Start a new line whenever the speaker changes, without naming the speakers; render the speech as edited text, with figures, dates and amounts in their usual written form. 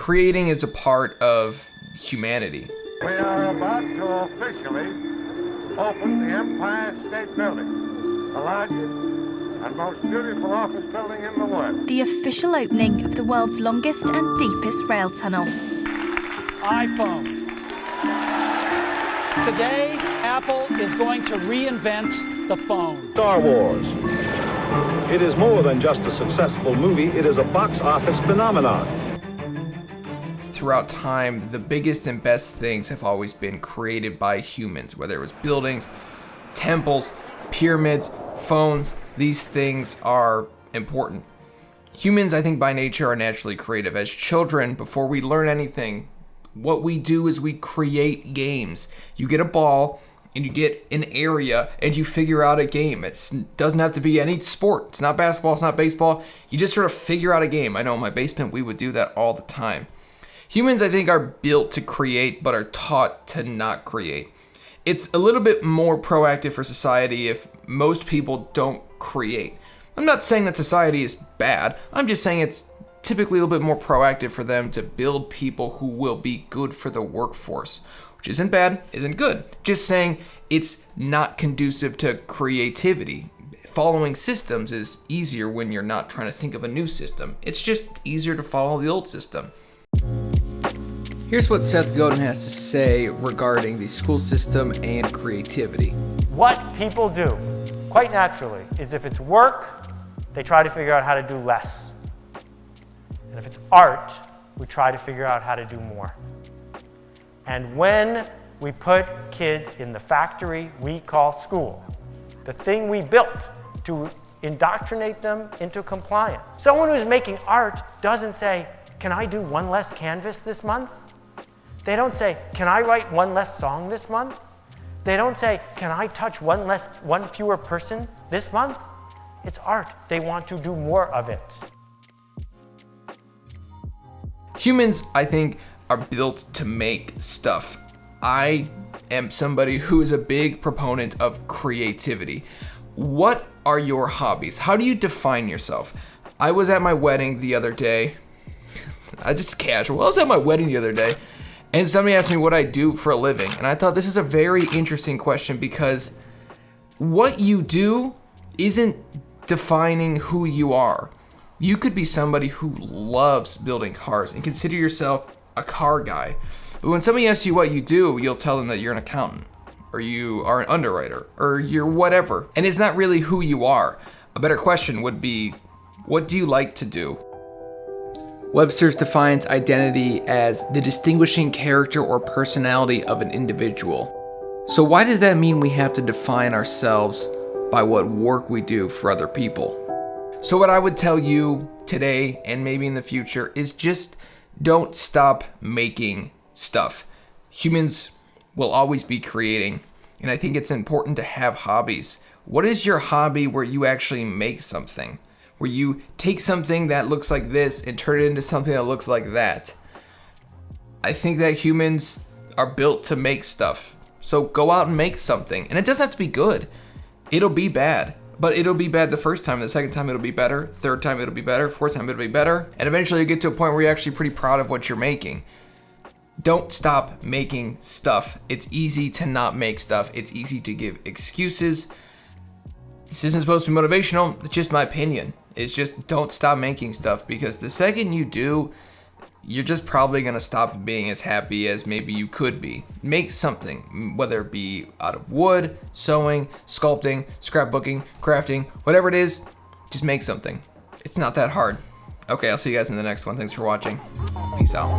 creating is a part of humanity.
We are about to officially open the Empire State Building, the largest and most beautiful office building in the world.
The official opening of the world's longest and deepest rail tunnel.
iPhone. Today, Apple is going to reinvent the phone.
Star Wars. It is more than just a successful movie, it is a box office phenomenon.
Throughout time, the biggest and best things have always been created by humans, whether it was buildings, temples, pyramids, phones. These things are important. Humans, I think by nature, are naturally creative. As children, before we learn anything, what we do is we create games. You get a ball and you get an area and you figure out a game. It doesn't have to be any sport. It's not basketball, it's not baseball. You just sort of figure out a game. I know in my basement we would do that all the time. Humans, I think, are built to create, but are taught to not create. It's a little bit more proactive for society if most people don't create. I'm not saying that society is bad. I'm just saying it's typically a little bit more proactive for them to build people who will be good for the workforce, which isn't bad, isn't good. Just saying it's not conducive to creativity. Following systems is easier when you're not trying to think of a new system. It's just easier to follow the old system. Here's what Seth Godin has to say regarding the school system and creativity.
What people do, quite naturally, is if it's work, they try to figure out how to do less. And if it's art, we try to figure out how to do more. And when we put kids in the factory we call school, the thing we built to indoctrinate them into compliance, someone who's making art doesn't say, can I do one less canvas this month? They don't say, can I write one less song this month? They don't say, can I touch one fewer person this month? It's art. They want to do more of it.
Humans, I think, are built to make stuff. I am somebody who is a big proponent of creativity. What are your hobbies? How do you define yourself? I was at my wedding the other day. I was at my wedding the other day, and somebody asked me what I do for a living. And I thought this is a very interesting question because what you do isn't defining who you are. You could be somebody who loves building cars and consider yourself a car guy. But when somebody asks you what you do, you'll tell them that you're an accountant, or you are an underwriter, or you're whatever. And it's not really who you are. A better question would be, what do you like to do? Webster's defines identity as the distinguishing character or personality of an individual. So why does that mean we have to define ourselves by what work we do for other people? So what I would tell you today and maybe in the future is just don't stop making stuff. Humans will always be creating, and I think it's important to have hobbies. What is your hobby where you actually make something? Where you take something that looks like this and turn it into something that looks like that. I think that humans are built to make stuff. So go out and make something. And it doesn't have to be good. It'll be bad. But it'll be bad the first time. The second time it'll be better. Third time it'll be better. Fourth time it'll be better. And eventually you get to a point where you're actually pretty proud of what you're making. Don't stop making stuff. It's easy to not make stuff. It's easy to give excuses. This isn't supposed to be motivational. It's just my opinion. It's just don't stop making stuff, because the second you do, you're just probably going to stop being as happy as maybe you could be. Make something, whether it be out of wood, sewing, sculpting, scrapbooking, crafting, whatever it is, just make something. It's not that hard. Okay, I'll see you guys in the next one. Thanks for watching. Peace out.